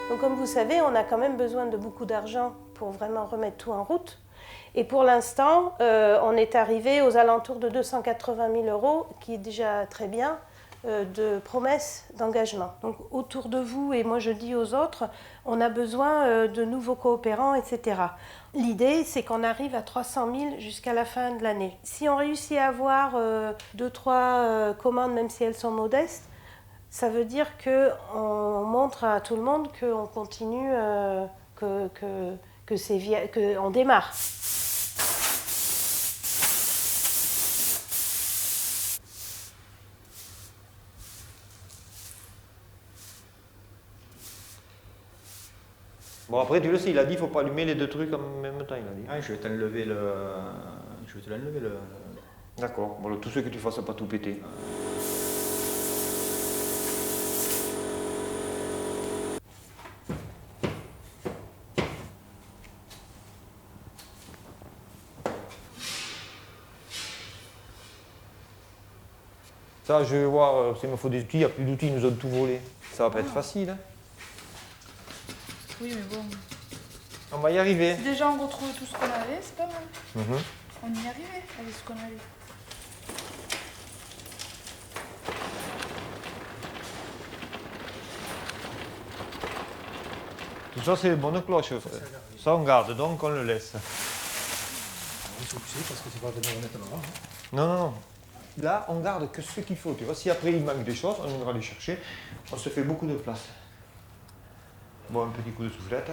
Donc comme vous savez, on a quand même besoin de beaucoup d'argent pour vraiment remettre tout en route. Et pour l'instant, on est arrivé aux alentours de 280 000 euros, qui est déjà très bien, de promesses d'engagement. Donc autour de vous, et moi je dis aux autres, on a besoin de nouveaux coopérants, etc. L'idée, c'est qu'on arrive à 300 000 jusqu'à la fin de l'année. Si on réussit à avoir 2-3 commandes, même si elles sont modestes, ça veut dire qu'on montre à tout le monde qu'on continue, qu'on démarre. Bon, après, tu le sais, il a dit qu'il ne faut pas allumer les deux trucs en même temps, il a dit. Ah, je vais t'enlever le... Je vais te l'enlever le... D'accord, bon, tout ce que tu fasses pas tout péter. Ça, je vais voir, s'il me faut des outils, il n'y a plus d'outils, ils nous ont tout volé. Ça va pas être facile, hein. Oui, mais bon. On va y arriver. Si déjà on retrouve tout ce qu'on avait, c'est pas mal. On y est arrivé avec ce qu'on avait. Tout ça, c'est les bonnes cloches. Ça, on garde, donc on le laisse. Il faut pousser parce que c'est pas venir mettre là. Non, non, non. Là, on garde que ce qu'il faut. Tu vois, si après il manque des choses, on ira les chercher. On se fait beaucoup de place. Bon, un petit coup de soufflette.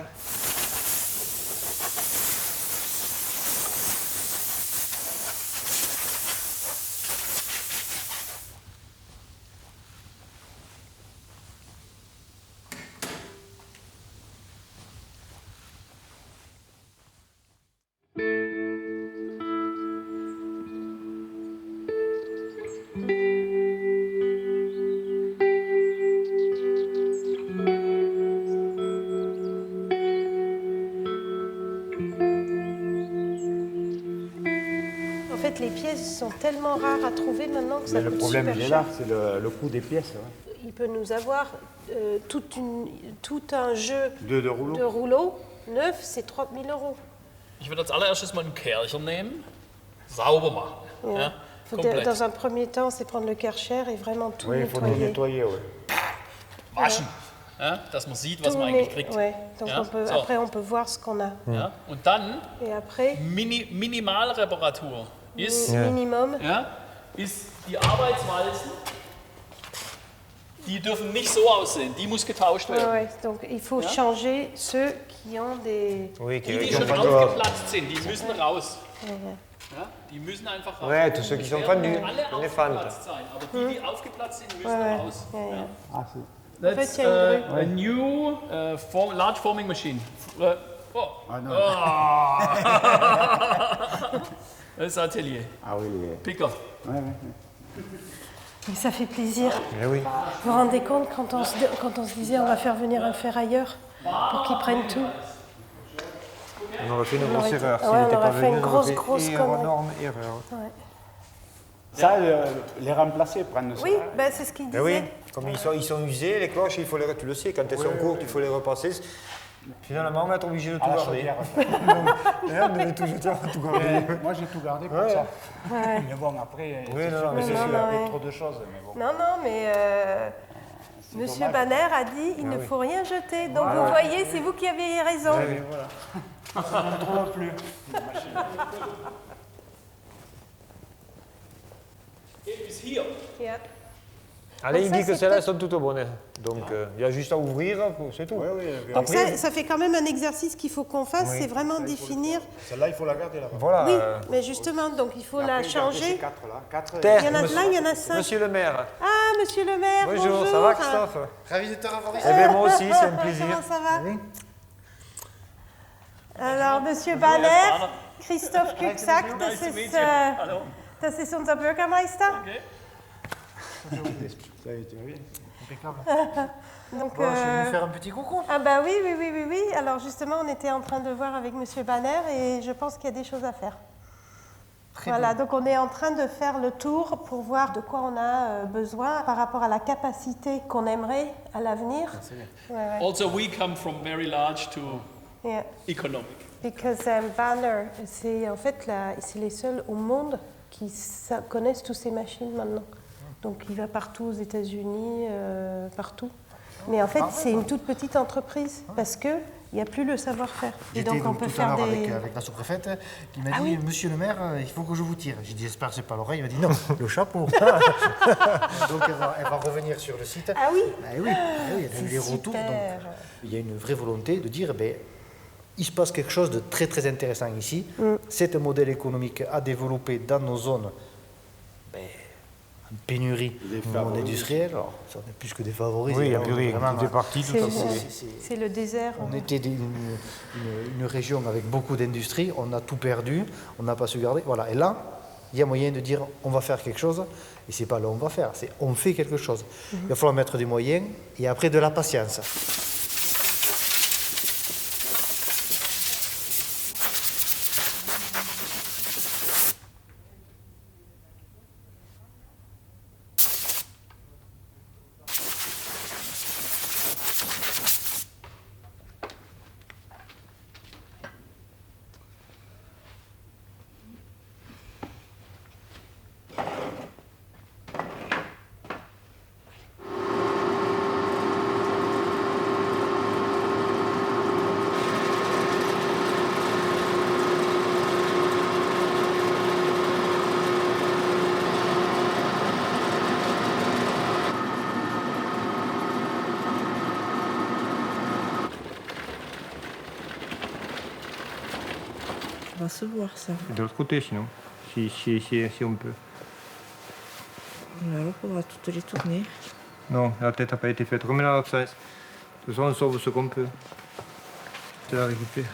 En fait, les pièces sont tellement rares à trouver maintenant que ça Mais le coûte problème, super il est cher. là, c'est le coût des pièces. Ouais. Il peut nous avoir tout un jeu De rouleaux. de rouleaux neuf, c'est 30 000 euros. Ich würde als allererstes mal einen Kercher nehmen, sauber machen. Ja. Komplett. Dans un premier temps, c'est prendre le Karcher et vraiment tout Oui, il faut tout nettoyer. nettoyer, ouais. Waschen, ja, dass man sieht, was Tout man eigentlich kriegt. ouais. Donc Ja, so. après, on peut voir ce qu'on a. Ja. Und dann Et après, Minimalreparatur ist, minimum, ja, ist die Arbeitswalzen, die dürfen nicht so aussehen, die muss getauscht ouais, werden. ouais. Donc il faut changer ceux qui ont des... Oui, Die schon aufgeplatzt sind, die müssen raus. Ja, die müssen einfach raus. Ouais, tous ceux qui sont fendus, Alle on les fend. aufgeplatzt sein, aber die, die aufgeplatzt sind, müssen Ouais, raus. ouais, ouais. Ah, c'est... That's fait, il y a a new large forming machine. Oh. Ah, non. Das Atelier. Ah oui, Picker. ouais, ouais. Mais ça fait plaisir. Eh oui. Vous vous rendez compte quand on se disait on va faire venir un ferrailleur pour qu'il prenne tout. On aurait fait une On grosse aurait- erreur. ouais, S'il on n'était aurait pas fait venu, une on aurait grosse fait connerie. énorme erreur. Ouais. Ça, les remplacer, prendre ça. Oui, ben, c'est ce qu'il disait. Eh oui, comme ils sont usés, les cloches, il faut les, tu le sais, quand elles sont courtes, il faut les repasser. Finalement, on va être obligé de tout À la garder. chaudière. Et on devait tout jeter, tout garder. Moi, j'ai tout gardé pour Ouais. ça. Ouais. Mais bon, après, Oui, c'est non, sûr mais que c'est c'est sûr. avec Ouais. trop de choses. Mais bon. Non, non, mais C'est Monsieur dommage. Banner a dit il ne faut rien jeter. Donc vous voyez, c'est vous qui avez raison. Et voilà. Ça ne trouve plus. Geht bis hier. Ja. Allez, Donc il ça, dit que c'est celles-là peut-être- sont toutes bonnes. Donc il y a juste à ouvrir, c'est tout. Oui, oui. Donc ça fait quand même un exercice qu'il faut qu'on fasse, c'est vraiment définir. Celle-là, il faut la garder là-bas. Voilà. Oui, mais justement, donc il faut la changer. Terre, Il y en a monsieur- plein, il y en a 5. Monsieur le maire. Ah, monsieur le maire, Bonjour, ça va Christophe? Ravi de te revoir ici. Eh bien moi aussi, c'est un plaisir. Comment ça va? Oui. Alors, monsieur Herr Banner, Spanner. Christoph Küxack, Nice to meet you. Hallo. das ist unser Bürgermeister. Okay. Ça a été bien. Impeccable. Donc, Bon, je vais vous faire un petit coucou. ah bah oui. Alors justement, on était en train de voir avec monsieur Banner et je pense qu'il y a des choses à faire. Voilà, donc on est en train de faire le tour pour voir de quoi on a besoin par rapport à la capacité qu'on aimerait à l'avenir. C'est bien. Ouais. Also, we come from very large to Yeah. economic. Because Banner, c'est en fait c'est les seuls au monde qui connaissent toutes ces machines maintenant. Donc il va partout aux États-Unis, partout. Mais en fait, c'est une toute petite entreprise parce que il n'y a plus le savoir-faire. Et J'étais donc on donc peut tout à faire l'heure des. avec la sous-préfète qui m'a Ah dit oui. Monsieur le maire, il faut que je vous tire. J'ai dit j'espère que c'est pas l'oreille. Il m'a dit non, le chapeau. Donc elle va revenir sur le site. Ah oui. Oui, il y a des retours. Donc, Super. il y a une vraie volonté de dire il se passe quelque chose de très très intéressant ici. C'est un modèle économique à développer dans nos zones en pénurie non industrielle. Alors, ça n'est plus que défavorisé. Oui, il n'y a hein, plus rien. vraiment, Tout est parti, tout C'est- à fait. C'est le désert. On était une région avec beaucoup d'industrie, on a tout perdu, on n'a pas su garder. Voilà. Et là, il y a moyen de dire on va faire quelque chose, et c'est pas là on va faire, c'est on fait quelque chose. Il va falloir mettre des moyens et après de la patience. On va se voir ça. De l'autre côté sinon, si on peut. Alors, on va toutes les tourner. Non, la tête n'a pas été faite. Remets-la à l'autre sens. De toute façon, on sauve ce qu'on peut. Je la récupère.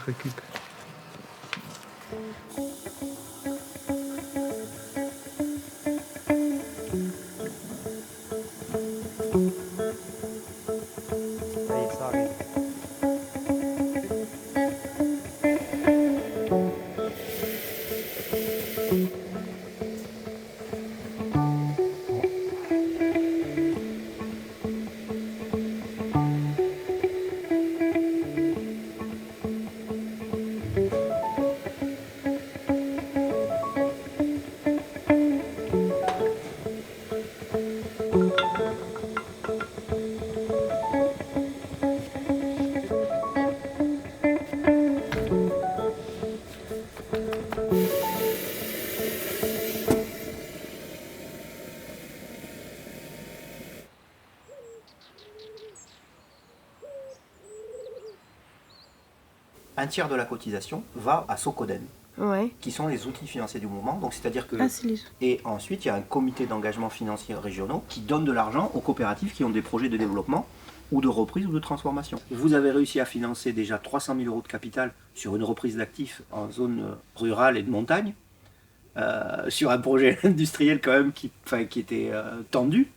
Ça y est, ça arrive. Un tiers de la cotisation va à Socoden, Ouais. qui sont les outils financiers du mouvement. Donc c'est-à-dire que Ah, c'est les. et ensuite il y a un comité d'engagement financier régionaux qui donne de l'argent aux coopératives qui ont des projets de développement ou de reprise ou de transformation. Vous avez réussi à financer déjà 300 000 euros de capital sur une reprise d'actifs en zone rurale et de montagne, sur un projet industriel quand même qui était tendu.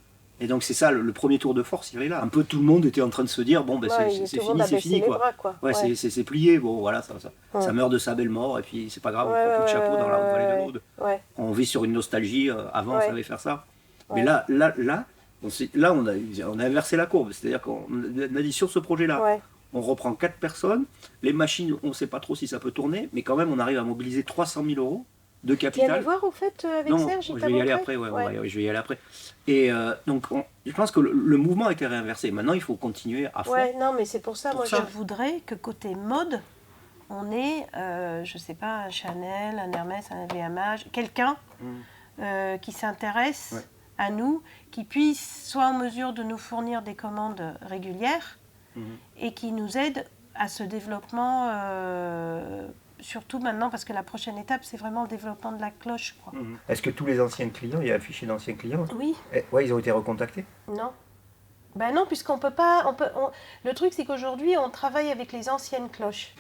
Et donc c'est ça, le premier tour de force, il est là. Un peu tout le monde était en train de se dire, bon, ben, c'est fini, c'est fini. Quoi. Ouais, Ouais. c'est plié, bon voilà, ça Ouais. meurt de sa belle mort, et puis c'est pas grave, on Ouais, prend plus de ouais, chapeau dans la ouais, vallée de ouais. l'Aude. Ouais. On vit sur une nostalgie, avant on Ouais. savait faire ça. Ouais. Mais là on a inversé la courbe, c'est-à-dire qu'on a dit sur ce projet-là, Ouais. on reprend 4 personnes, les machines, on ne sait pas trop si ça peut tourner, mais quand même on arrive à mobiliser 300 000 euros de Tu es allé capital. voir au fait avec Non, Serge, il je t'a vais y aller montré après, Ouais. je vais y aller après. Et donc je pense que le mouvement a été réinversé. Maintenant il faut continuer à fond. Ouais, non, mais c'est pour ça, Pour moi, ça. je voudrais que côté mode, on ait, je sais pas, un Chanel, un Hermès, un LVMH, quelqu'un qui s'intéresse Ouais. à nous qui puisse soit en mesure de nous fournir des commandes régulières et qui nous aide à ce développement, surtout maintenant, parce que la prochaine étape, c'est vraiment le développement de la cloche, quoi. Est-ce que tous les anciens clients, il y a un fichier d'anciens clients? Oui. Ouais, ils ont été recontactés? Non. Ben non, puisqu'on peut pas... Le truc, c'est qu'aujourd'hui, on travaille avec les anciennes cloches.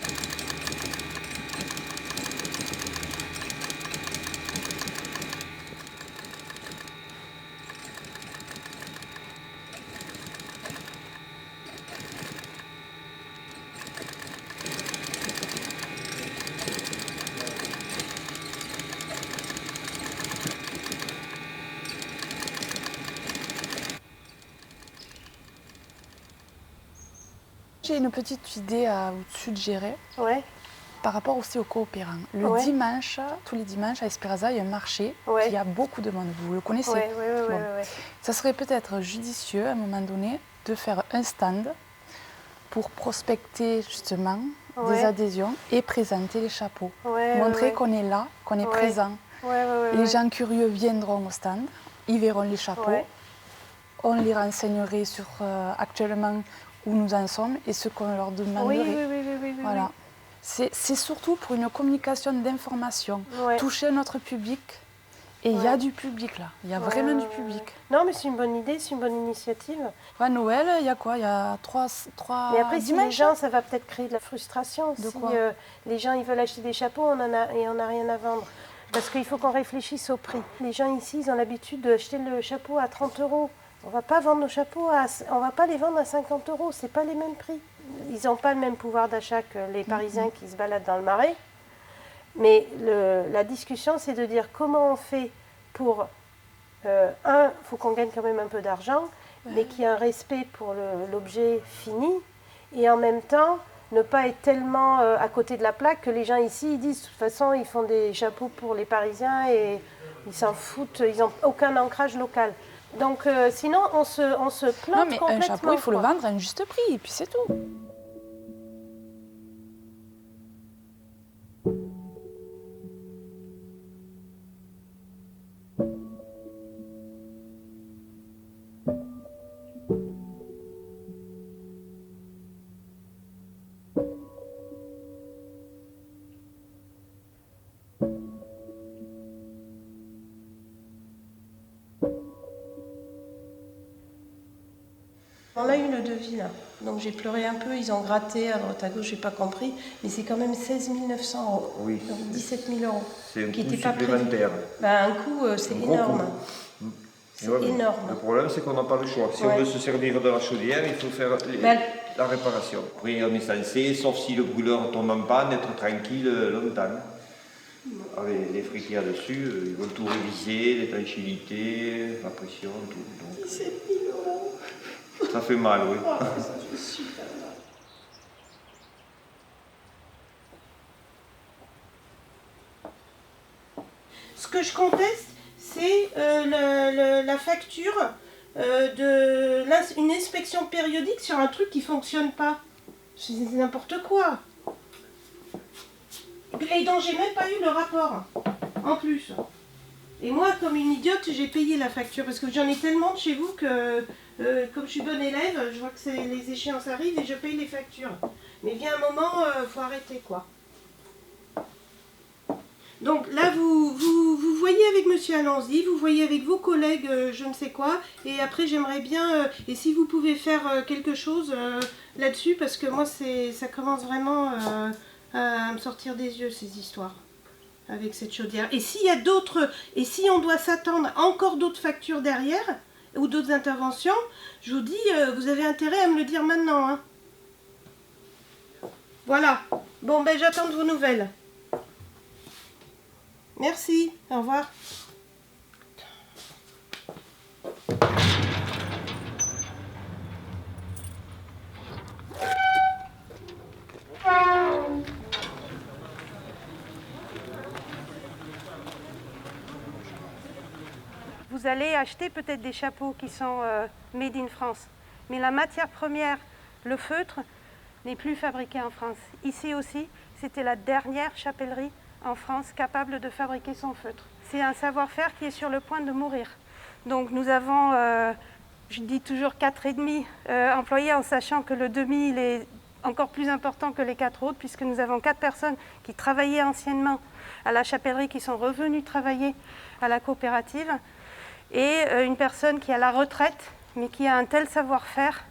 J'ai une petite idée à vous suggérer Ouais. par rapport aussi aux coopérants. Le Ouais. dimanche, tous les dimanches à Esperaza, il y a un marché Ouais. qui a beaucoup de monde. Vous le connaissez? Ouais. Bon. Ça serait peut-être judicieux à un moment donné de faire un stand pour prospecter justement des Ouais. adhésions et présenter les chapeaux. Ouais, Montrer ouais. qu'on est là, qu'on est Ouais. présent. Ouais. Les gens curieux viendront au stand, ils verront les chapeaux. Ouais. On les renseignerait sur actuellement où nous en sommes et ce qu'on leur demanderait. Oui. Voilà. C'est surtout pour une communication d'information. Ouais. Toucher notre public. Et il y a du public là. Il y a vraiment du public. Non, mais c'est une bonne idée, c'est une bonne initiative. À Noël, il y a quoi? Il y a trois Mais après, si les dimanches. gens, ça va peut-être créer de la frustration. De Si quoi les gens, ils veulent acheter des chapeaux, on n'a rien à vendre. Parce qu'il faut qu'on réfléchisse au prix. Les gens ici, ils ont l'habitude d'acheter le chapeau à 30 €. On ne va pas vendre nos chapeaux, on va pas les vendre à 50 €. C'est pas les mêmes prix. Ils n'ont pas le même pouvoir d'achat que les Parisiens qui se baladent dans le Marais. Mais la discussion, c'est de dire comment on fait pour... il faut qu'on gagne quand même un peu d'argent, mais qu'il y ait un respect pour l'objet fini. Et en même temps, ne pas être tellement à côté de la plaque que les gens ici, ils disent, de toute façon, ils font des chapeaux pour les Parisiens et ils s'en foutent, ils n'ont aucun ancrage local. Donc sinon, on se plante Non, mais complètement. un chapeau, il faut le quoi. vendre à un juste prix, et puis c'est tout. On a eu le devis là, donc j'ai pleuré un peu, ils ont gratté à droite à gauche, j'ai pas compris, mais c'est quand même 16 900 €, Oui. donc 17 000 €, C'est un qui coût n'était pas prévu. supplémentaire. Ben, un coût, c'est Un gros énorme. coût. C'est Ouais, mais énorme. Le problème, c'est qu'on n'a pas le choix. Si Ouais. on veut se servir de la chaudière, il faut faire Ben, la réparation. Après, on est censé, sauf si le brûleur tombe en panne, être tranquille longtemps. Avec les frais qu'il y a dessus, ils vont tout réviser, l'étanchéité, la pression, tout. Donc, 17 000 €. ça fait mal, oui. Oh, ça fait super mal. Ce que je conteste, c'est la facture une inspection périodique sur un truc qui ne fonctionne pas. C'est n'importe quoi. Et dont j'ai même pas eu le rapport, en plus. Et moi, comme une idiote, j'ai payé la facture, parce que j'en ai tellement de chez vous que, comme je suis bonne élève, je vois que les échéances arrivent et je paye les factures. Mais vient un moment, faut arrêter, quoi. Donc là, vous voyez avec Monsieur Alonzi, vous voyez avec vos collègues, je ne sais quoi, et après j'aimerais bien, et si vous pouvez faire quelque chose là-dessus, parce que moi ça commence vraiment à me sortir des yeux ces histoires avec cette chaudière. Et s'il y a d'autres, et si on doit s'attendre à encore d'autres factures derrière, ou d'autres interventions, je vous dis, vous avez intérêt à me le dire maintenant. Hein. Voilà. Bon, ben j'attends de vos nouvelles. Merci, au revoir. Vous allez acheter peut-être des chapeaux qui sont made in France, mais la matière première, le feutre, n'est plus fabriqué en France. Ici aussi, c'était la dernière chapellerie en France capable de fabriquer son feutre. C'est un savoir-faire qui est sur le point de mourir. Donc nous avons, je dis toujours 4,5 employés en sachant que le demi il est encore plus important que les 4 autres puisque nous avons 4 personnes qui travaillaient anciennement à la chapellerie qui sont revenues travailler à la coopérative et une personne qui est à la retraite mais qui a un tel savoir-faire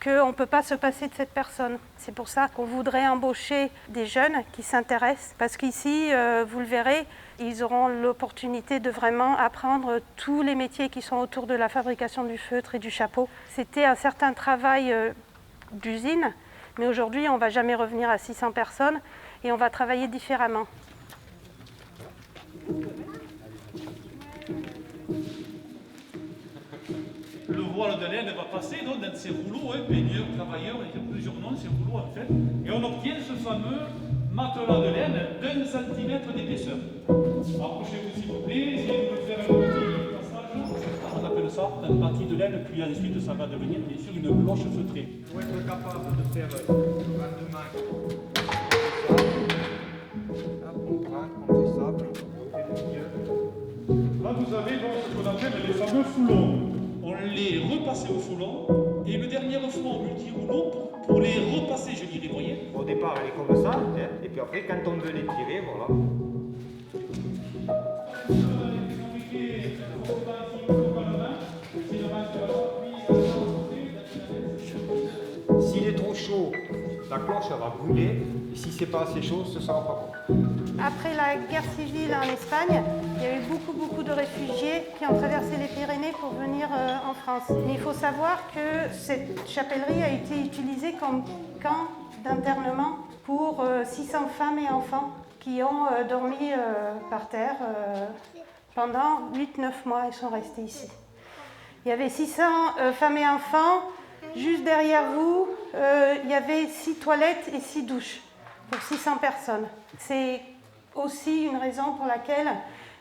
qu'on ne peut pas se passer de cette personne. C'est pour ça qu'on voudrait embaucher des jeunes qui s'intéressent, parce qu'ici, vous le verrez, ils auront l'opportunité de vraiment apprendre tous les métiers qui sont autour de la fabrication du feutre et du chapeau. C'était un certain travail d'usine, mais aujourd'hui, on ne va jamais revenir à 600 personnes et on va travailler différemment. Le voile de laine va passer donc, dans ces rouleaux, peigneurs, travailleurs, il y a plusieurs noms, ces rouleaux en fait, et on obtient ce fameux matelas de laine d'1 centimètre d'épaisseur. Approchez-vous s'il vous plaît, essayez de faire un petit passage, on appelle ça un bâti de laine, puis ensuite ça va devenir bien sûr une cloche feutrée. Il faut être capable de faire un rendement. On prend, on fait ça, on fait le milieu. Là vous avez donc ce qu'on appelle les fameux foulons. On les repassait au foulon et le dernier fois en multi-rouleau pour les repasser, je dirais, vous voyez. Au départ, elle est comme ça, et puis après, quand on veut les tirer, voilà. S'il est trop chaud, la cloche elle va brûler, et si c'est pas assez chaud, ce sera pas bon. Après la guerre civile en Espagne, il y a eu beaucoup de réfugiés qui ont traversé les Pyrénées pour venir en France. Mais il faut savoir que cette chapellerie a été utilisée comme camp d'internement pour 600 femmes et enfants qui ont dormi par terre pendant 8-9 mois. Ils sont restés ici. Il y avait 600 femmes et enfants. Juste derrière vous, il y avait 6 toilettes et 6 douches pour 600 personnes. C'est aussi une raison pour laquelle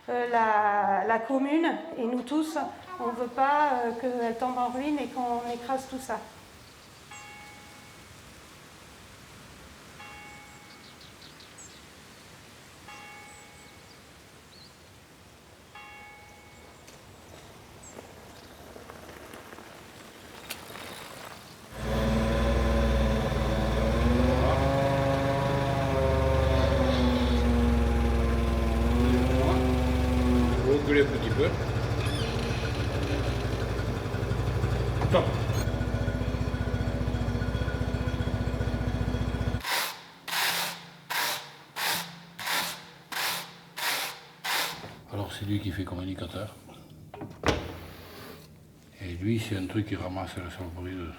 la commune et nous tous, on ne veut pas qu'elle tombe en ruine et qu'on écrase tout ça. Un petit peu. Top. Alors c'est lui qui fait communicateur. Et lui c'est un truc qui ramasse la saloperie dessous.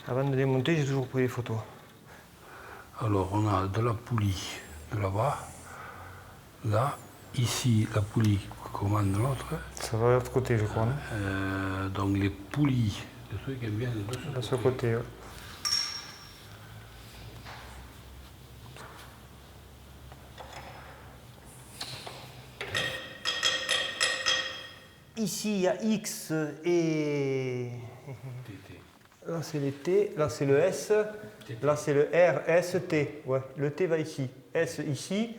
Avant de démonter, j'ai toujours pris des photos. Alors on a de la poulie de là-bas, là, ici la poulie commande l'autre. Ça va de l'autre côté, je crois. Donc les poulies, le truc est bien de ce côté. Ouais. Ici, il y a X et... Là, c'est les T, là, c'est le S, là, c'est le R, S, T. Ouais, le T va ici. S ici,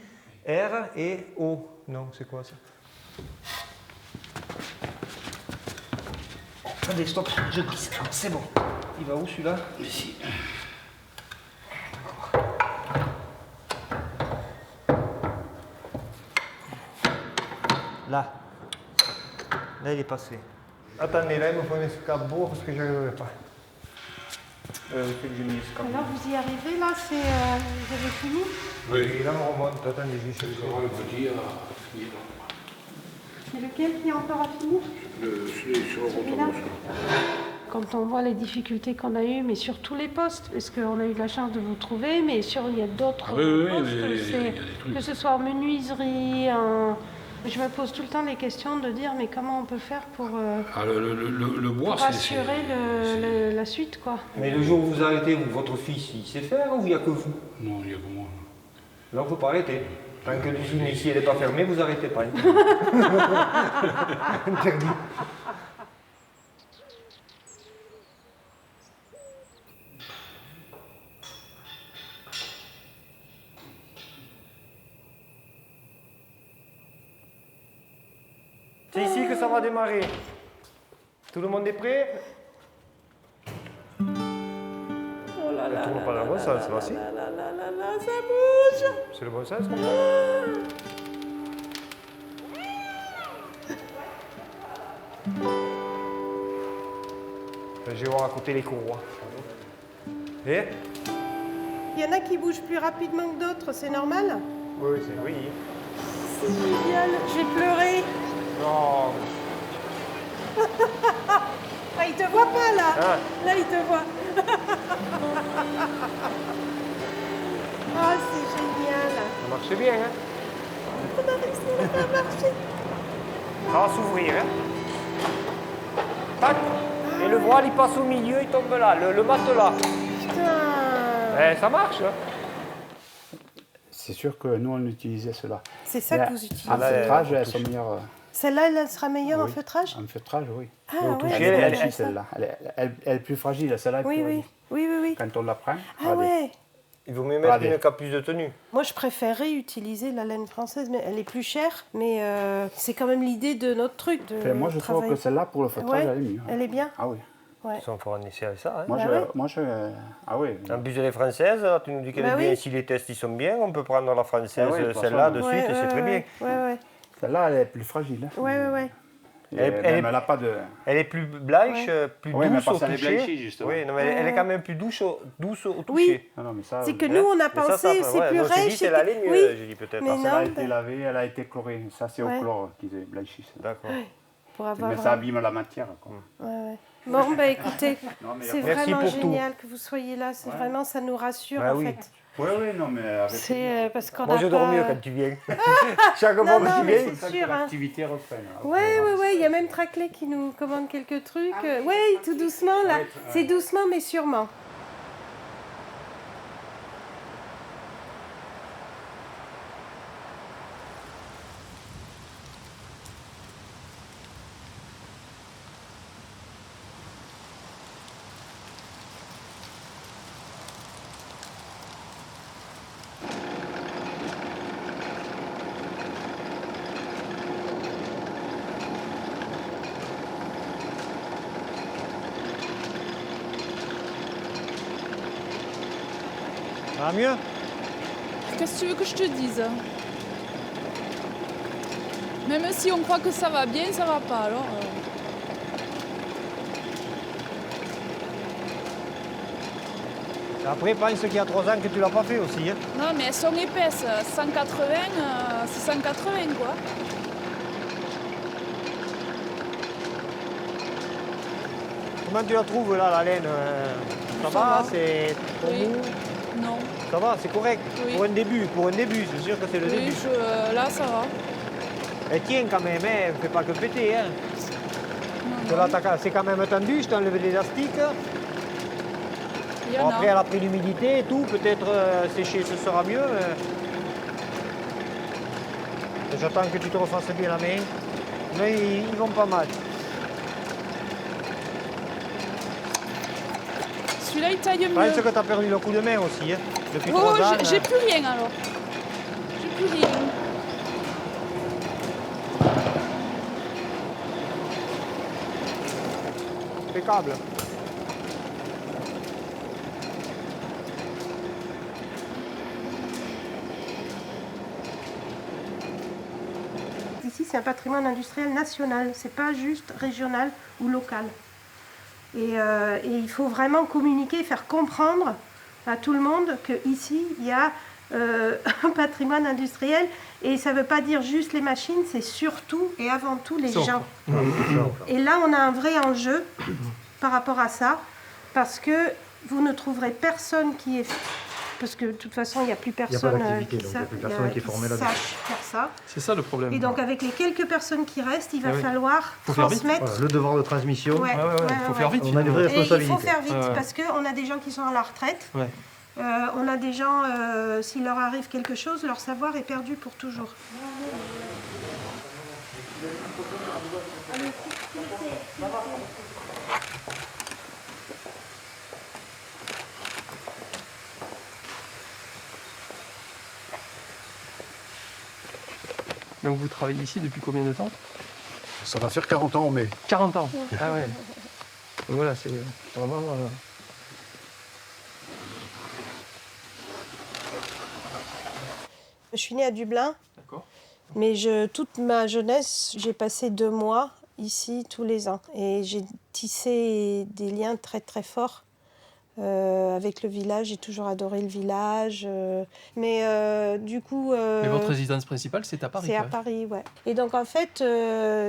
R et O. Non, c'est quoi ça? Attendez, stop, je glisse. C'est bon. Il va où celui-là? Ici. Là. Là, il est passé. Attendez, là, il me faut un escabeau parce que je n'arriverai pas. Alors, vous y arrivez, là, c'est... vous avez fini? Oui. Et là, on remonte. Attendez, je vais chercher. Le petit C'est lequel qui est encore à finir? Celui sur le rotor. Quand on voit les difficultés qu'on a eues, mais sur tous les postes, parce qu'on a eu la chance de vous trouver, mais il y a d'autres postes, que ce soit en menuiserie, je me pose tout le temps les questions de dire mais comment on peut faire pour, le bois, pour assurer la suite, quoi. Mais le jour où vous arrêtez, votre fils, il sait faire ou il n'y a que vous? Non, il n'y a que moi. Alors, il ne faut pas arrêter. Tant que l'usine ici n'est pas fermée, vous n'arrêtez pas. Interdit. C'est ici que ça va démarrer. Tout le monde est prêt? Oh là là. Tourne pas dans le bon sens, voici. Ça bouge. C'est le bon sens comme ça? Je vais voir à côté les courroies. Et? Il y en a qui bougent plus rapidement que d'autres, c'est normal? Oui, c'est oui. C'est génial. Je vais pleurer. Non. Ah, il te voit pas là. Ah. Là, il te voit. Ah, c'est génial. Ça marche bien, hein? On a réussi à faire marcher. Ça va s'ouvrir, hein? Tac. Et le voile, il passe au milieu, il tombe là, le matelas. Putain. Ça marche, hein? C'est sûr que nous, on utilisait cela. C'est ça que vous utilisez. En feutrage, elles sont meilleures. Celle-là, elle sera meilleure en Oui. feutrage? En feutrage, oui. Ah au ouais, toucher, c'est Elle est bien blanchie, ça. celle-là. Elle est plus fragile, celle-là. est Oui, plus oui. fragile. Oui. Quand on la prend, Ah ouais. Il vaut mieux mettre Allez. une capuce de tenue. Moi, je préférerais utiliser la laine française, mais elle est plus chère. Mais c'est quand même l'idée de notre truc. De moi, je trouve travailler. que celle-là, pour le feutrage, Ouais, elle est mieux. elle est bien. Ah oui. Ouais. Ils sont fort en essai avec ça, hein? Moi, Bah je... Ah oui. En plus, elle est française, tu nous dis qu'elle Bah est bien. oui. Si les tests ils sont bien, on peut prendre la française, Ah ouais, de toute celle-là, façon, de Ouais, suite, et c'est très bien. Ouais. Celle-là, elle est plus fragile. hein. Ouais. Et Elle même, est- elle n'a pas de... Elle est plus blanche, plus Oui, mais douce au parce qu'elle est toucher. blanchie, justement. Oui, non, mais elle est quand même plus douce au toucher. Oui. Ah non, mais ça... C'est que nous, on a Mais ça, pensé, c'est ouais, plus moi, j'ai dit, rêche. c'est l'aller mieux, Oui, j'ai dit peut-être. mais parce que- Elle a non, été lavée, elle a été chlorée. Ça, c'est Ouais. au chlore qu'ils blanchissent. D'accord. pour avoir. Mais ça abîme la matière. Quoi. Ouais. Bon, bah écoutez, Non, mais c'est Merci vraiment pour tout. génial que vous soyez là. C'est vraiment, ça nous rassure Bah en oui. fait. Oui, non, mais avec... C'est parce qu'on Moi, a je pas... dors mieux quand tu viens. Chaque fois non, que tu mais viens. c'est sûr. Hein. l'activité reprenne. Ouais, il y a même Traclay qui nous commande quelques trucs. Oui, tout doucement là. C'est doucement mais sûrement. Ça va mieux? Qu'est-ce que tu veux que je te dise? Même si on croit que ça va bien, ça va pas alors. Après, pense qu'il y a 3 ans que tu l'as pas fait aussi. Hein. Non, mais elles sont épaisses. 180, c'est 180 quoi. Comment tu la trouves là, la laine? Ça va? C'est trop Oui. mou? Non. Ça va, c'est correct. Oui. Pour un début, c'est sûr que c'est le Oui, début. là ça va. Elle tient quand même, hein, elle fait pas que péter. Hein. Non, Là, c'est quand même tendu, je t'ai enlevé l'élastique. il y Bon, en après, a. elle a pris l'humidité et tout, peut-être sécher, ce sera mieux. J'attends que tu te refasses bien la main. Mais ils vont pas mal. Celui-là il taille Je mieux. pense que tu as perdu le coup de main aussi, hein, depuis 3 Oh, ans. j'ai plus rien alors. J'ai plus rien. Impeccable. Ici, c'est un patrimoine industriel national. C'est pas juste régional ou local. Et il faut vraiment communiquer, faire comprendre à tout le monde qu'ici, il y a un patrimoine industriel. Et ça ne veut pas dire juste les machines, c'est surtout et avant tout les gens. Et là, on a un vrai enjeu par rapport à ça, parce que vous ne trouverez personne qui est... Parce que de toute façon, il n'y a plus personne d'activité, qui donc il y a plus personne qui est formé là-dedans. sache faire ça. C'est ça le problème. Et donc, avec les quelques personnes qui restent, il va Ah oui. falloir Faut faire vite. transmettre. Voilà, le devoir de transmission, Ouais, Il faut faire vite. on a une vraie Et il faut responsabilité. faire vite Ouais. parce qu'on a des gens qui sont à la retraite. Ouais. On a des gens, s'il leur arrive quelque chose, leur savoir est perdu pour toujours. Donc vous travaillez ici depuis combien de temps? Ça va faire 40 ans en mai. 40 ans. Ah ouais. Donc voilà, c'est vraiment... Je suis née à Dublin, D'accord. mais toute ma jeunesse, j'ai passé 2 mois ici tous les ans. Et j'ai tissé des liens très très forts avec le village. J'ai toujours adoré le village. Mais du coup... Mais votre résidence principale, c'est à Paris? C'est à Paris, ouais. Et donc en fait,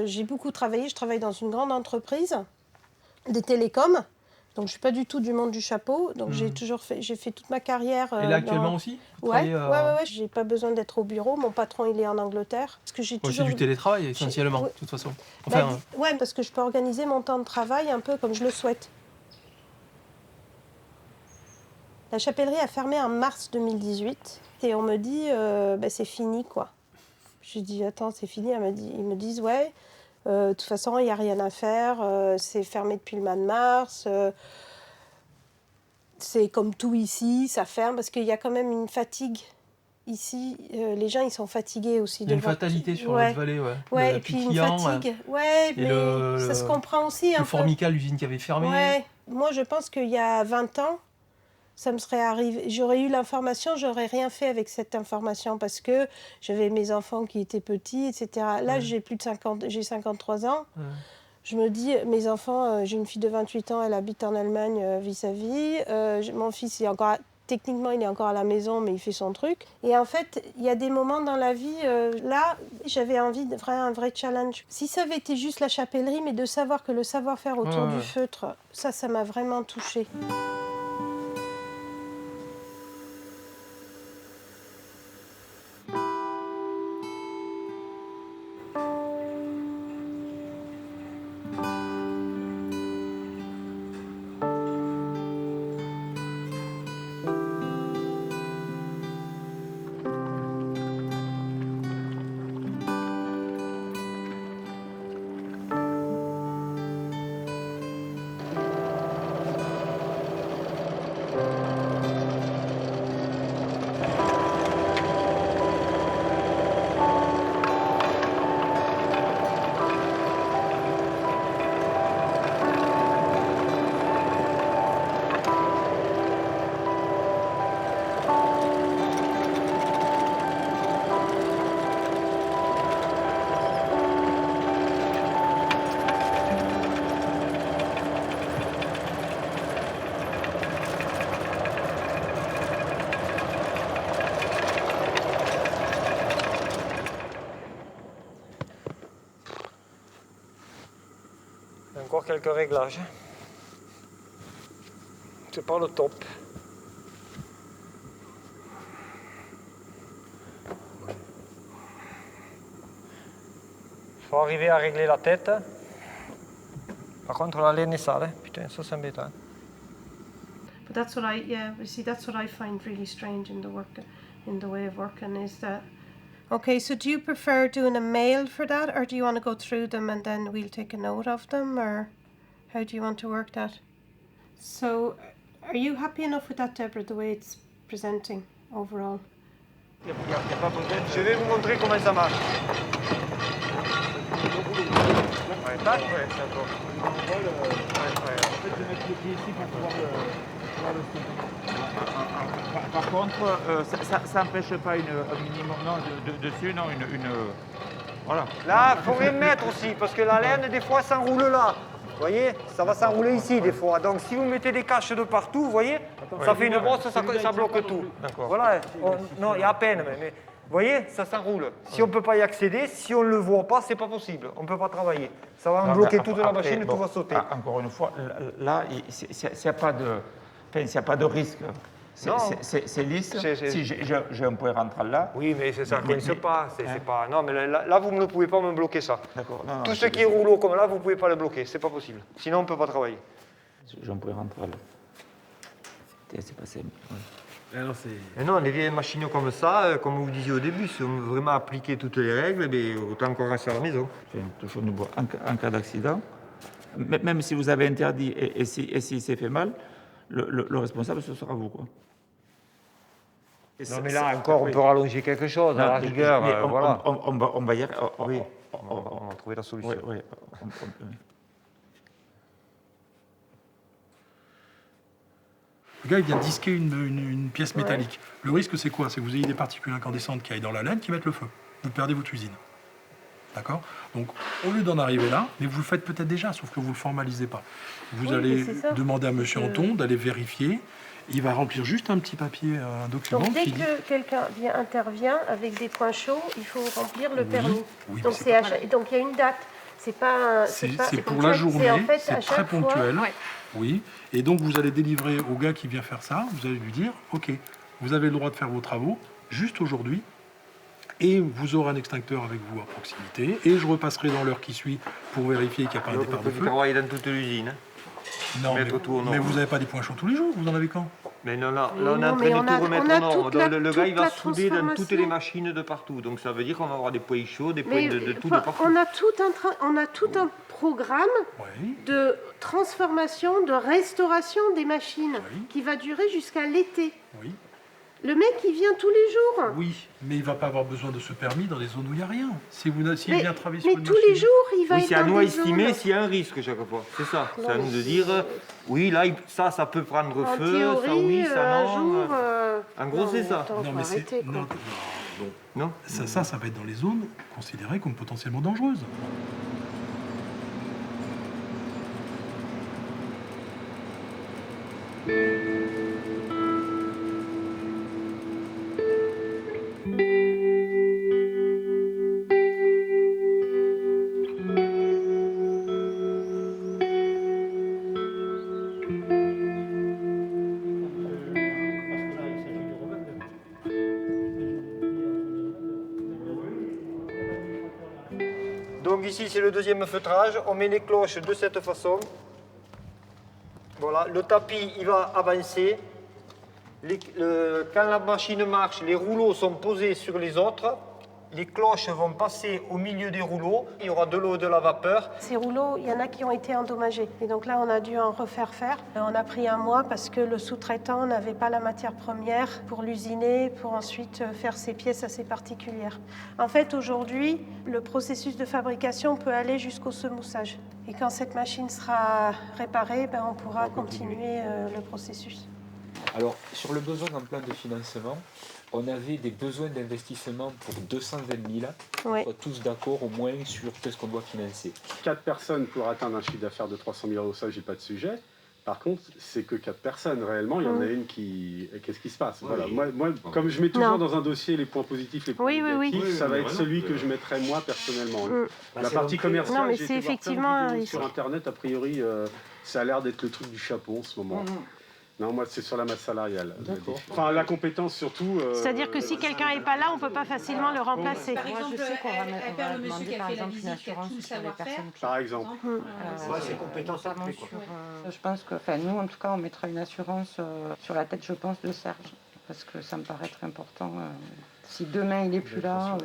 j'ai beaucoup travaillé. Je travaille dans une grande entreprise des télécoms. Donc je suis pas du tout du monde du chapeau. Donc j'ai fait toute ma carrière. Et là actuellement aussi Ouais. J'ai pas besoin d'être au bureau. Mon patron il est en Angleterre. Parce que j'ai toujours. C'est du télétravail essentiellement, de toute façon. Enfin, ouais, parce que je peux organiser mon temps de travail un peu comme je le souhaite. La chapellerie a fermé en mars 2018 et on me dit c'est fini quoi. J'ai dit attends c'est fini. Ils me disent ouais. De toute façon, il n'y a rien à faire, c'est fermé depuis le mois de mars. C'est comme tout ici, ça ferme parce qu'il y a quand même une fatigue ici. Les gens, ils sont fatigués aussi. Il y a une fatalité sur la vallée, ouais, et puis une fatigue. Ouais, mais ça se comprend aussi. Le Formica, l'usine qui avait fermé. Ouais. Moi, je pense qu'il y a 20 ans, ça me serait arrivé. J'aurais eu l'information, j'aurais rien fait avec cette information parce que j'avais mes enfants qui étaient petits, etc. Là, j'ai plus de 50, j'ai 53 ans. Ouais. Je me dis, mes enfants, j'ai une fille de 28 ans, elle habite en Allemagne, vit sa vie. Mon fils, techniquement, il est encore à la maison, mais il fait son truc. Et en fait, il y a des moments dans la vie, là, j'avais envie de faire un vrai challenge. Si ça avait été juste la chapellerie, mais de savoir que le savoir-faire autour du feutre, ça m'a vraiment touchée. Encore quelques réglages. C'est pas le top. Il faut arriver à régler la tête. Par contre, la laine est sale. Putain, ça c'est embêtant. But that's what I find really strange in the way of working is that. Okay, so do you prefer doing a mail for that, or do you want to go through them and then we'll take a note of them, or how do you want to work that? So, are you happy enough with that, Deborah, the way it's presenting overall? Je vais vous montrer comment ça marche. Ouais, tac, ouais, d'accord. Par contre, ça n'empêche pas un minimum dessus, non, voilà. Là, il faut rien mettre aussi, parce que la laine, des fois, s'enroule là. Vous voyez, ça va s'enrouler ici, des fois. Donc, si vous mettez des caches de partout, vous voyez, ça fait une brosse, ça bloque tout. Voilà, non, il y a à peine, mais vous voyez, ça s'enroule. Si on ne peut pas y accéder, si on ne le voit pas, c'est pas possible. On ne peut pas travailler. Ça va bloquer toute la machine et tout va sauter. Encore une fois, là, s'il n'y a pas de risque, c'est lisse. Si j'ai un point rentral là. Oui, mais ça ne coince pas. Pas. Non, mais là, vous ne pouvez pas me bloquer ça. Tout ce qui est rouleau comme là, vous ne pouvez pas le bloquer. C'est pas possible. Sinon, on ne peut pas travailler. J'ai un point rentral. C'est pas simple. Et non, les vieilles machines comme ça, comme vous disiez au début, si on veut vraiment appliquer toutes les règles, autant qu'on reste à la maison. Toujours nous en cas d'accident, même si vous avez interdit et si s'est fait mal, le responsable, ce sera vous, quoi. Non, mais là encore, on peut rallonger quelque chose, à la rigueur. Voilà. On va y arriver. Oui, on va trouver la solution. Oui. Le gars, il vient disquer une pièce métallique. Le risque, c'est quoi? C'est que vous ayez des particules incandescentes qui aillent dans la laine, qui mettent le feu. Vous perdez votre usine. D'accord? Donc, au lieu d'en arriver là, mais vous le faites peut-être déjà, sauf que vous ne le formalisez pas. Vous allez demander à M. Anton d'aller vérifier. Il va remplir juste un petit papier, un document. Donc, dès que quelqu'un intervient avec des points chauds, il faut remplir le permis. Oui, donc, donc, il y a une date. C'est pas. C'est pour la journée, c'est très ponctuel. Ouais. Oui, et donc vous allez délivrer au gars qui vient faire ça, vous allez lui dire, ok, vous avez le droit de faire vos travaux juste aujourd'hui, et vous aurez un extincteur avec vous à proximité, et je repasserai dans l'heure qui suit pour vérifier qu'il n'y a pas un départ de feu. Vous travaillez dans toute l'usine. Non, mais vous n'avez pas des points chauds tous les jours, vous en avez quand? Mais non, là, on est en train de tout remettre au nombre. Le gars, il va souder dans toutes les machines de partout. Donc ça veut dire qu'on va avoir des points chauds, des points de tout de partout. On a tout un programme de transformation, de restauration des machines qui va durer jusqu'à l'été. Oui. Le mec, il vient tous les jours. Oui, mais il ne va pas avoir besoin de ce permis dans les zones où il n'y a rien. S'il vient travailler sur une tous les jours, il va être c'est à dans nous à des estimer zones. s'il y a un risque chaque fois. C'est ça. C'est à nous de dire, oui, là, ça peut prendre En feu, théorie, ça oui, ça un non. jour, En gros, c'est ça. Attends, Non, mais c'est... arrêter, quoi. Non. Ça va être dans les zones considérées comme potentiellement dangereuses. Donc ici, c'est le deuxième feutrage. On met les cloches de cette façon. Voilà, le tapis, il va avancer. Quand la machine marche, les rouleaux sont posés sur les autres. Les cloches vont passer au milieu des rouleaux. Il y aura de l'eau et de la vapeur. Ces rouleaux, il y en a qui ont été endommagés. Et donc là, on a dû en refaire faire. On a pris un mois parce que le sous-traitant n'avait pas la matière première pour l'usiner, pour ensuite faire ces pièces assez particulières. En fait, aujourd'hui, le processus de fabrication peut aller jusqu'au semoussage. Et quand cette machine sera réparée, on pourra continuer le processus. Alors, sur le besoin en plan de financement, on avait des besoins d'investissement pour 220 000. On soit tous d'accord au moins sur qu'est-ce qu'on doit financer. 4 personnes pour atteindre un chiffre d'affaires de 300 000 euros, ça, j'ai pas de sujet. Par contre, c'est que 4 personnes. Réellement, il y en a une qui... Qu'est-ce qui se passe? Voilà. Moi, comme je mets toujours dans un dossier les points positifs et les points négatifs, ça va être celui que je mettrai moi personnellement. La partie commerciale, j'ai été voir plein de vidéos sur Internet. A priori, ça a l'air d'être le truc du chapeau en ce moment. Non, moi, c'est sur la masse salariale. Enfin, la compétence surtout. C'est-à-dire que si quelqu'un n'est pas là, on ne peut pas facilement le remplacer. Par exemple, je sais qu'on va demander par exemple une assurance sur les personnes qui... Par exemple. C'est compétence après, quoi. Je pense que, nous, en tout cas, on mettra une assurance sur la tête, je pense, de Serge. Parce que ça me paraît très important. Si demain, il n'est plus là...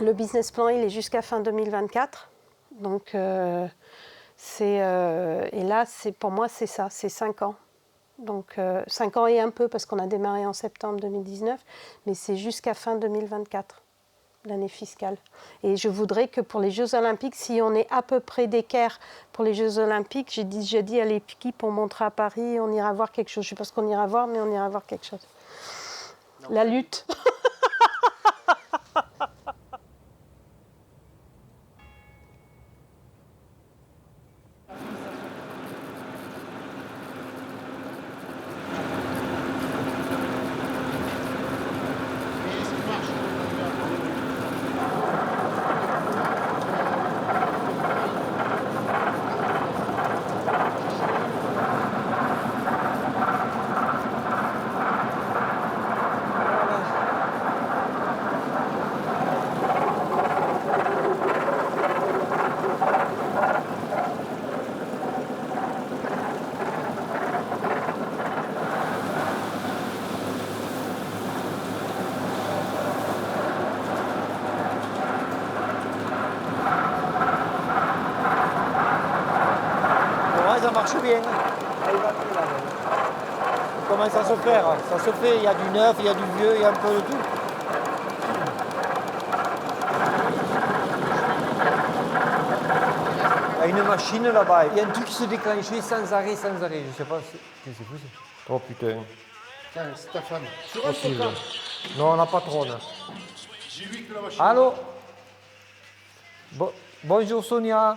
Le business plan, il est jusqu'à fin 2024. Donc, et là, pour moi, c'est ça, c'est 5 ans. Donc, 5 ans et un peu, parce qu'on a démarré en septembre 2019, mais c'est jusqu'à fin 2024, l'année fiscale. Et je voudrais que pour les Jeux Olympiques, si on est à peu près d'équerre pour les Jeux Olympiques, j'ai dit à l'équipe, on montera à Paris, on ira voir quelque chose. Je ne sais pas ce qu'on ira voir, mais on ira voir quelque chose. La lutte. marche bien. Ah, il va plus là. Il commence à se faire. Ça se fait, il y a du neuf, il y a du vieux, il y a un peu de tout. Il y a une machine là-bas. Il y a un truc qui se déclenchait sans arrêt, sans arrêt. Je sais pas si c'est possible. Oh putain. Tiens, Stéphane. Possible. Non, on n'a pas trop. Allô? Bonjour Sonia.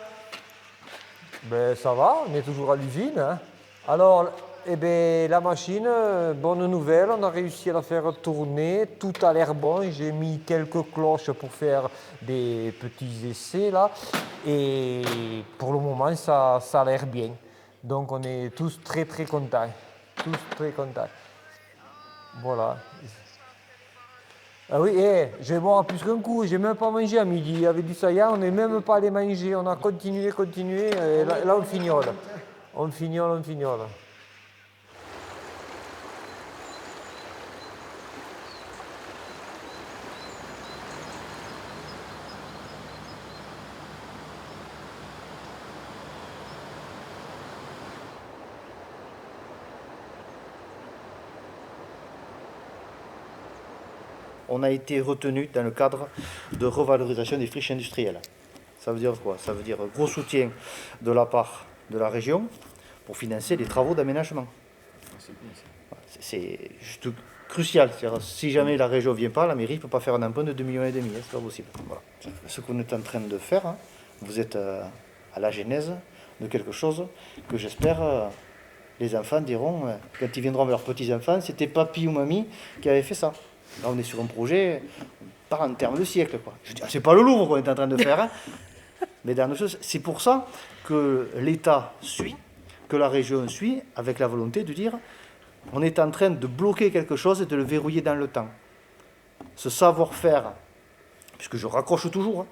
Ben ça va, on est toujours à l'usine. Hein. Alors, eh ben, la machine, bonne nouvelle, on a réussi à la faire tourner, tout a l'air bon. J'ai mis quelques cloches pour faire des petits essais là. Et pour le moment, ça a l'air bien. Donc on est tous très très contents. Tous très contents. Voilà. Ah oui, je vais boire plus qu'un coup, j'ai même pas mangé à midi. Avec du saillant, on n'est même pas allé manger, on a continué, et là on fignole. On fignole. On a été retenu dans le cadre de revalorisation des friches industrielles. Ça veut dire quoi? Ça veut dire gros soutien de la part de la région pour financer les travaux d'aménagement. C'est juste crucial. Si jamais la région ne vient pas, la mairie ne peut pas faire un emprunt de 2,5 millions, c'est pas possible. Voilà. Ce qu'on est en train de faire, hein, vous êtes à la genèse de quelque chose que j'espère les enfants diront, quand ils viendront vers leurs petits-enfants, c'était papy ou mamie qui avait fait ça. Là, on est sur un projet, on part en termes de siècle, quoi. Je dis, c'est pas le Louvre qu'on est en train de faire, hein. Mais dernière chose, c'est pour ça que l'État suit, que la région suit, avec la volonté de dire, on est en train de bloquer quelque chose et de le verrouiller dans le temps. Ce savoir-faire, puisque je raccroche toujours hein,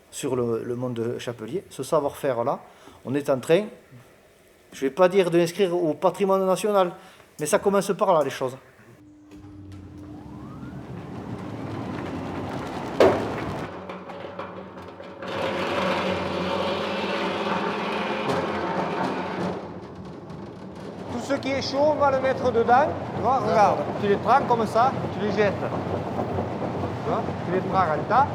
sur le monde chapelier, ce savoir-faire-là, on est en train, je ne vais pas dire de l'inscrire au patrimoine national, mais ça commence par là, les choses. Ce qui est chaud, on va le mettre dedans. Tu vois, regarde, tu les prends comme ça, tu les jettes. Tu vois, tu les prends en tas.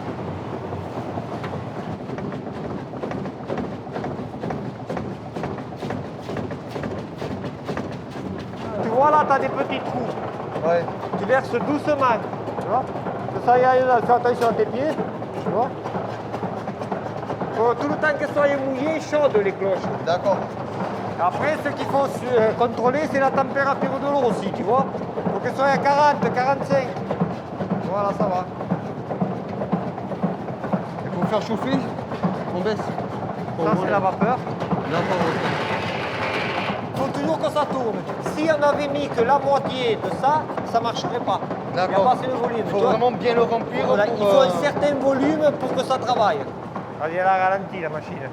Tu vois là, tu as des petits trous. Ouais. Tu verses doucement. Tu vois, ça y est, là, fais attention à tes pieds. Tu vois. Faut tout le temps qu'elles soient mouillées, chaudes les cloches. D'accord. Après, ce qu'il faut contrôler, c'est la température de l'eau aussi, tu vois. Il faut qu'elle soit à 40, 45. Voilà, ça va. Et pour faire chauffer, on baisse. Ça, c'est la vapeur. Il faut toujours que ça tourne. Si on avait mis que la moitié de ça, ça ne marcherait pas. Il n'y a pas assez de volume. Il faut vraiment bien le remplir. Voilà, il faut un certain volume pour que ça travaille. Allez, elle a ralenti la machine.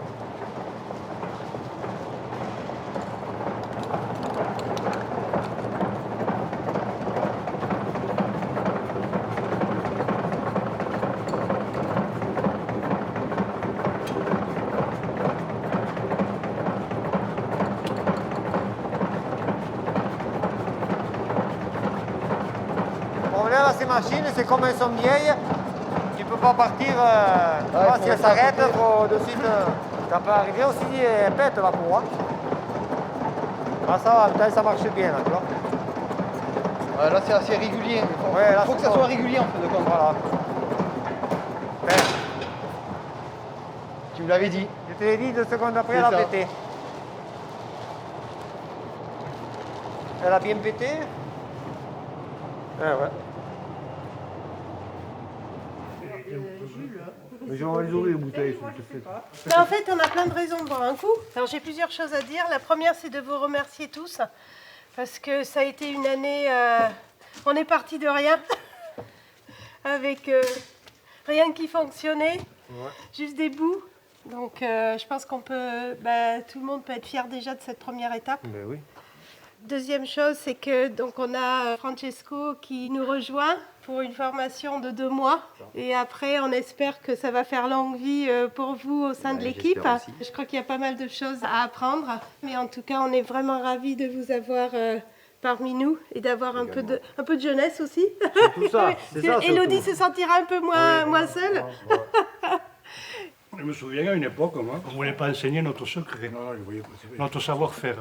Ces machines, c'est comme elles sont vieilles, tu ne peux pas partir, si elles s'arrêtent, il faut de suite, ça peut arriver aussi, elles pètent la cour. Hein. Ah, ça va, putain, ça marche bien là, tu vois. Là c'est assez régulier, il faut que ça soit régulier en fait de compte. Voilà. Tu me l'avais dit. Je te l'ai dit 2 secondes après, elle a pété. Elle a bien pété. Ouais. Mais j'ai envie d'ouvrir les bouteilles, s'il te plaît. Mais en fait, on a plein de raisons de boire un coup. Alors, j'ai plusieurs choses à dire. La première, c'est de vous remercier tous, parce que ça a été une année... on est parti de rien, avec rien qui fonctionnait, juste des bouts. Donc, je pense qu'on peut... tout le monde peut être fier déjà de cette première étape. Ben oui. Deuxième chose, c'est que donc on a Francesco qui nous rejoint pour une formation de 2 mois. Et après, on espère que ça va faire longue vie pour vous au sein de l'équipe. Je crois qu'il y a pas mal de choses à apprendre. Mais en tout cas, on est vraiment ravis de vous avoir parmi nous et d'avoir un peu de jeunesse aussi. C'est tout ça. Élodie se sentira un peu moins seule. Je me souviens à une époque, on ne voulait pas enseigner notre secret, notre savoir-faire.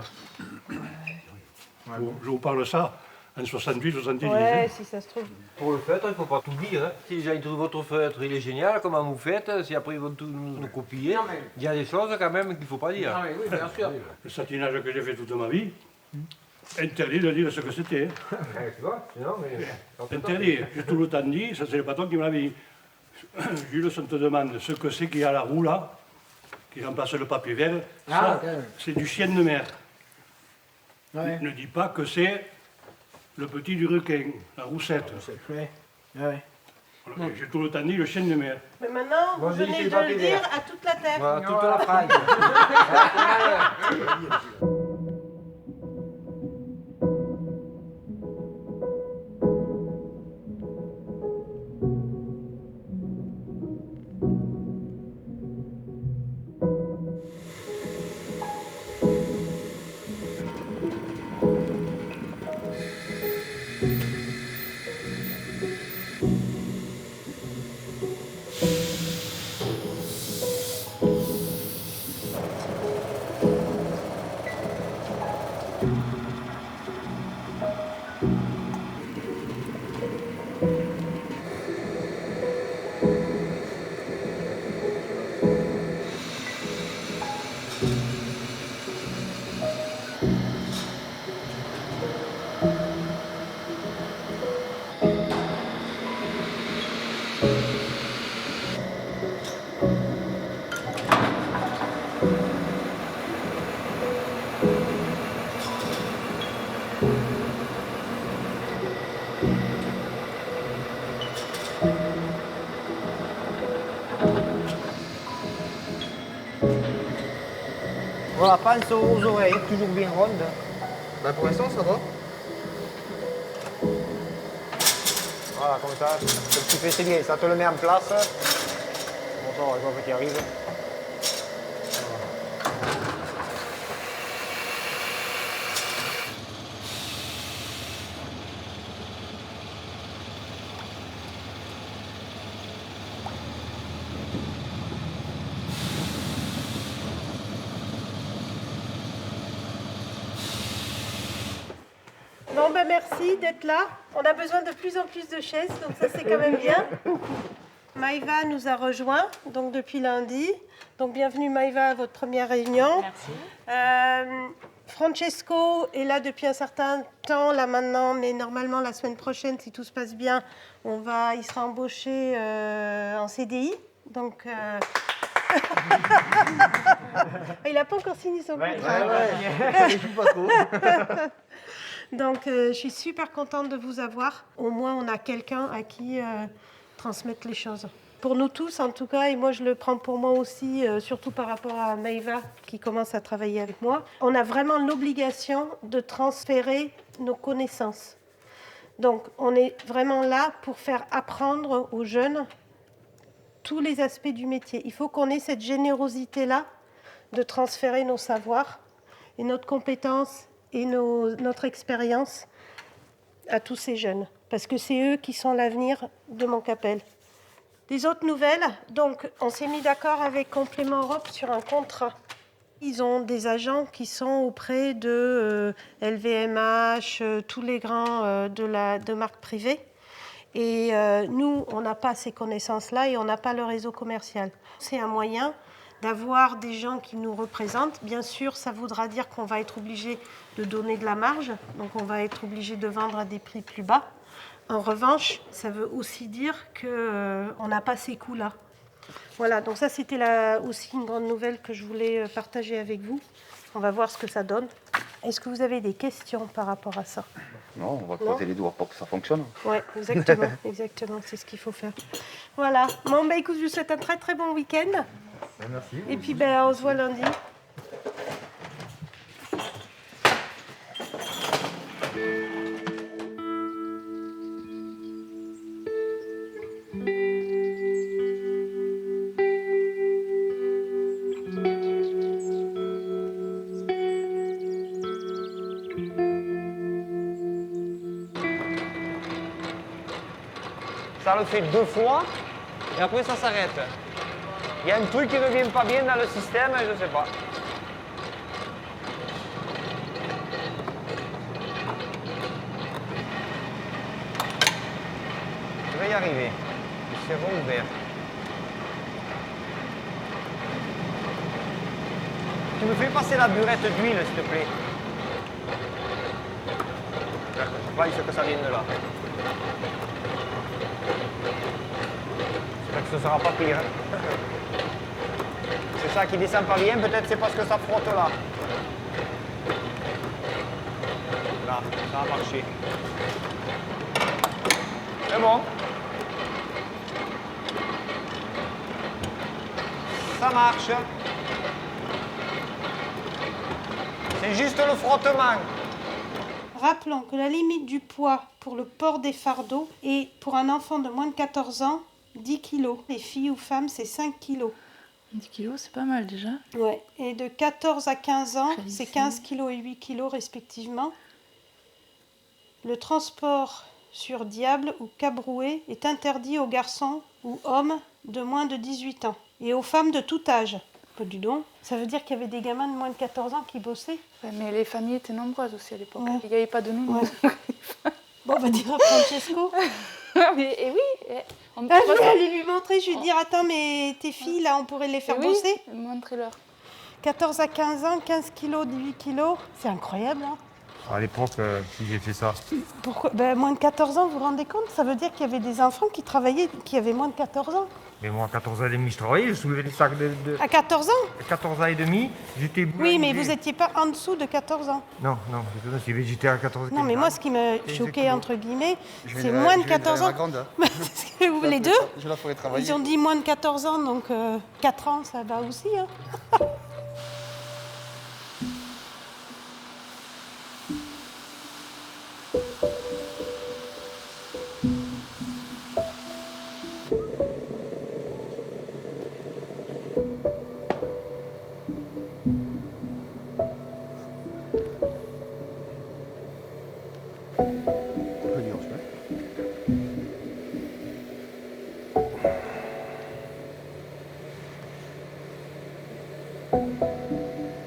Je vous parle ça en 68, 70. Ouais, si ça se trouve. Pour le feutre, il ne faut pas tout dire. Hein. Si les gens trouvent votre feutre, il est génial, comment vous faites, si après ils vont tout nous copier, il y a des choses quand même qu'il ne faut pas dire. Ah, oui, bien sûr. Le satinage que j'ai fait toute ma vie, interdit de dire ce que c'était. Tu vois, sinon, mais... Interdit. J'ai tout le temps dit, ça c'est le patron qui me l'a dit. Jules, on te demande ce que c'est qu'il y a à la roue là, qui remplace le papier vert. Ça, c'est du chien de mer. Ouais. Ne dis pas que c'est le petit du requin, la roussette. Ouais. Voilà, j'ai tout le temps dit le chien de mer. Mais maintenant, vous venez de le dire à toute la terre. Voilà, toute la phrase. Voilà, pense aux oreilles, toujours bien rondes. Bah pour l'instant, ça va. Voilà, comme ça, tu fais, c'est bien, ça te le met en place. Bon, ça, je vois que tu y arrives. Bon, ben merci d'être là. On a besoin de plus en plus de chaises, donc ça c'est quand même bien. Maïva nous a rejoints donc depuis lundi. Donc bienvenue Maïva à votre première réunion. Merci. Francesco est là depuis un certain temps, là maintenant, mais normalement la semaine prochaine, si tout se passe bien, il sera embauché en CDI. Donc, il n'a pas encore signé son contrat. Donc, je suis super contente de vous avoir. Au moins, on a quelqu'un à qui transmettre les choses. Pour nous tous, en tout cas, et moi je le prends pour moi aussi, surtout par rapport à Maïva qui commence à travailler avec moi, on a vraiment l'obligation de transférer nos connaissances. Donc, on est vraiment là pour faire apprendre aux jeunes tous les aspects du métier. Il faut qu'on ait cette générosité-là de transférer nos savoirs et notre compétence et notre expérience à tous ces jeunes, parce que c'est eux qui sont l'avenir de Montcapel. Des autres nouvelles, donc on s'est mis d'accord avec Complément Europe sur un contrat. Ils ont des agents qui sont auprès de LVMH, tous les grands de marques privées. Et nous, on n'a pas ces connaissances-là et on n'a pas le réseau commercial. C'est un moyen d'avoir des gens qui nous représentent. Bien sûr, ça voudra dire qu'on va être obligé de donner de la marge, donc on va être obligé de vendre à des prix plus bas. En revanche, ça veut aussi dire qu'on n'a pas ces coûts-là. Voilà, donc ça c'était aussi une grande nouvelle que je voulais partager avec vous. On va voir ce que ça donne. Est-ce que vous avez des questions par rapport à ça? Non, on va croiser les doigts pour que ça fonctionne. Oui, exactement, exactement, c'est ce qu'il faut faire. Voilà, bon, écoute, je vous souhaite un très très bon week-end. Merci. Et puis on se voit lundi. Ça le fait 2 fois, et après ça s'arrête. Il y a un truc qui ne vient pas bien dans le système, je ne sais pas. Je vais y arriver. Il s'est rouvert. Tu me fais passer la burette d'huile, s'il te plaît. Je crois que ça vient de là. J'espère que ce ne sera pas pire. C'est ça qui descend pas bien, peut-être c'est parce que ça frotte là. Là, ça a marché. C'est bon. Ça marche. C'est juste le frottement. Rappelons que la limite du poids pour le port des fardeaux est, pour un enfant de moins de 14 ans, 10 kg. Les filles ou femmes, c'est 5 kg. 10 kg, c'est pas mal déjà. Ouais. Et de 14 à 15 ans, c'est 15 kg et 8 kg respectivement. Le transport sur diable ou cabroué est interdit aux garçons ou hommes de moins de 18 ans et aux femmes de tout âge. Pas du don. Ça veut dire qu'il y avait des gamins de moins de 14 ans qui bossaient. Ouais, mais les familles étaient nombreuses aussi à l'époque. Ouais. Il n'y avait pas de nous. Ouais. Bon, on va dire à Francesco. Et oui. Je vais aller lui montrer. Je vais lui dire, attends, mais tes filles, là, on pourrait les faire bosser. Montrez-leur. 14 à 15 ans, 15 kilos, 18 kilos. C'est incroyable, hein. À l'époque, si j'ai fait ça. Pourquoi moins de 14 ans, vous vous rendez compte? Ça veut dire qu'il y avait des enfants qui travaillaient, qui avaient moins de 14 ans. Mais moi, à 14 ans et demi, je travaillais, je soulevais des sacs de... À 14 ans? À 14 ans et demi, j'étais boulanger. Oui, mais vous n'étiez pas en dessous de 14 ans. Non, j'étais à 14 ans. Non, mais moi, ce qui me choquait, entre guillemets, c'est moins de 14 ans. Parce que vous, les deux, je la ferai travailler. ils ont dit moins de 14 ans, donc 4 ans, ça va aussi. Hein.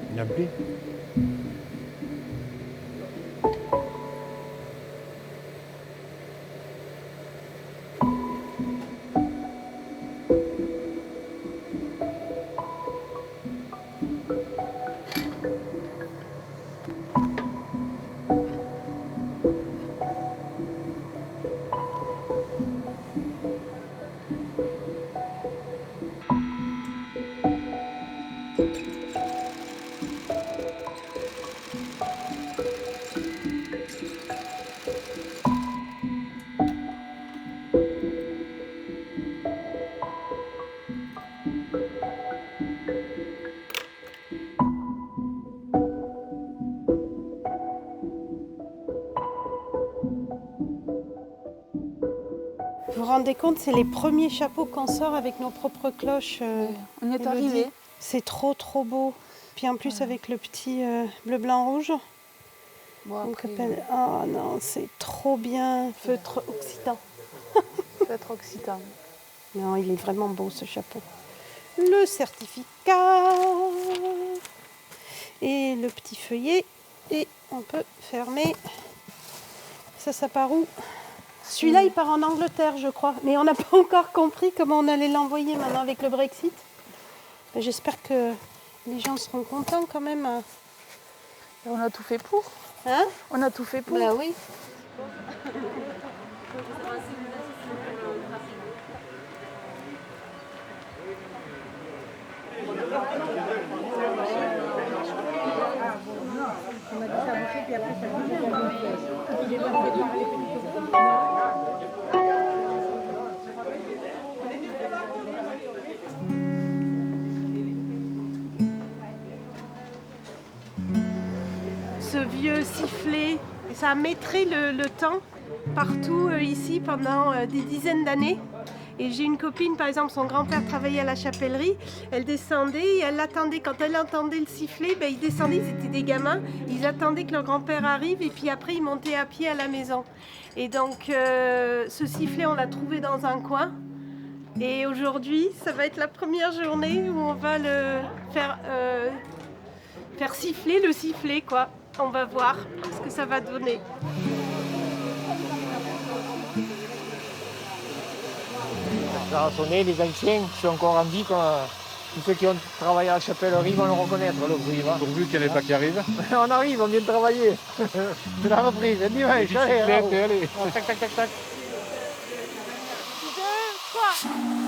Il n'y a plus. Vous vous rendez compte, c'est les premiers chapeaux qu'on sort avec nos propres cloches. On y est arrivé. C'est trop trop beau. Puis en plus avec le petit bleu, blanc, rouge. Bon, après, Oh non, c'est trop bien. Feutre occitan. Feutre occitan. Non, il est vraiment beau ce chapeau. Le certificat. Et le petit feuillet. Et on peut fermer. Ça part où? Celui-là, il part en Angleterre, je crois. Mais on n'a pas encore compris comment on allait l'envoyer maintenant avec le Brexit. J'espère que les gens seront contents quand même. On a tout fait pour. Hein? On a tout fait pour. Bah oui. Ce vieux sifflet, ça a maîtrisé le temps partout ici pendant des dizaines d'années. Et j'ai une copine, par exemple, son grand-père travaillait à la chapellerie, elle descendait et elle attendait, quand elle entendait le sifflet, ils descendaient, ils étaient des gamins, ils attendaient que leur grand-père arrive et puis après ils montaient à pied à la maison. Et donc ce sifflet, on l'a trouvé dans un coin. Et aujourd'hui, ça va être la première journée où on va le faire siffler le sifflet, quoi. On va voir ce que ça va donner. Ça va sonner, les anciens qui sont encore en vie, tous ceux qui ont travaillé à la chapellerie vont le reconnaître, le bruit. Pourvu qu'il n'y en ait pas qui arrivent. On arrive, on vient de travailler. C'est la reprise, dimanche, allez, tac, tac, tac. 2, 3.